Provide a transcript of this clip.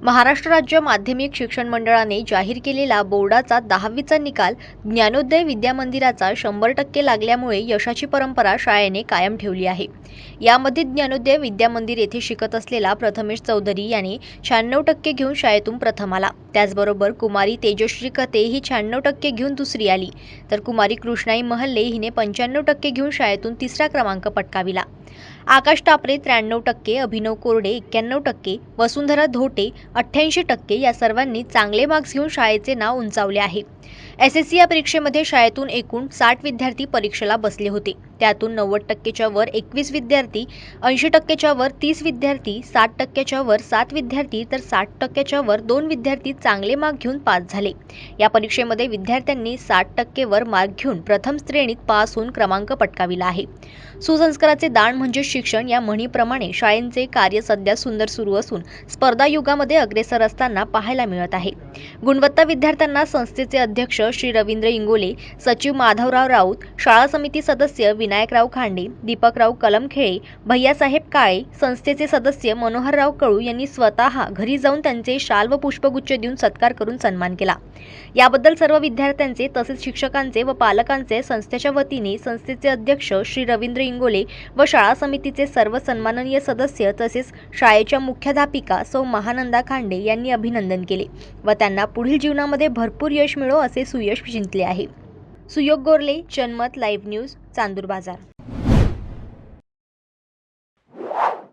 महाराष्ट्र राज्य माध्यमिक शिक्षण मंडळाने जाहीर केलेला बोर्डाचा 10वीचा निकाल ज्ञानोदय विद्या मंदिराचा 100% लागल्यामुळे यशाची परंपरा शाळेने कायम ठेवली आहे। यामध्ये ज्ञानोदय विद्या मंदिर येथे शिकत असलेला प्रथमेश चौधरी याने 96% घेऊन शाळेतून प्रथम आला। त्याचबरोबर कुमारी तेजश्री कते ही 96% घेऊन दुसरी आली, तर कुमारी कृष्णाई महल्ले हिने 95% घेऊन शाळेतून तिसरा क्रमांक पटकाविला। आकाश टापरे 93%, अभिनव कोरडे 91%, वसुंधरा धोटे 88% या सर्वांनी चांगले मार्क्स घेऊन शाळेचे नाव उंचावले आहे। एसएससी या परीक्षेमध्ये शाळेतून एकूण 60 विद्यार्थी परीक्षेला बसले होते। त्यातून 90%च्या वर 21 विद्यार्थी, 80%च्या वर 30 विद्यार्थी, 60%च्या वर 7 विद्यार्थी तर 60%च्या वर 2 विद्यार्थी चांगले मार्क घेऊन पास झाले। या परीक्षेमध्ये विद्यार्थ्यांनी 60% वर मार्क घेऊन प्रथम श्रेणीत पास होऊन क्रमांक पटकाविला आहे। सुसंस्काराचे दान म्हणजे शिक्षण या म्हणीप्रमाणे शाळेंचे कार्य सध्या सुंदर सुरू असून स्पर्धा युगामध्ये अग्रेसर असताना पाहायला मिळत आहे। गुणवत्ता विद्यार्थ्यांना संस्थेचे अध्यक्ष श्री रवींद्र इंगोले, सचिव माधवराव राऊत, शाळा समिती सदस्य विनायकराव खांडे, दीपकराव कलमखेळे, भैयासाहेब काळे, संस्थेचे सदस्य मनोहरराव कळू यांनी स्वतः घरी जाऊन त्यांचे शाल व पुष्पगुच्छ देऊन सत्कार करून सन्मान केला। याबद्दल सर्व विद्यार्थ्यांचे तसेच शिक्षकांचे व पालकांचे संस्थेच्या वतीने संस्थेचे अध्यक्ष श्री रवींद्र इंगोले व शाळा समितीचे सर्व सन्माननीय सदस्य तसेच शाळेच्या मुख्याध्यापिका सौ महानंदा खांडे यांनी अभिनंदन केले व त्यांना पुढील जीवनामध्ये भरपूर यश मिळो असे सुयश जिंकले आहे। सुयोग गोरले, जनमत लाईव्ह न्यूज, चांदूर बाजार।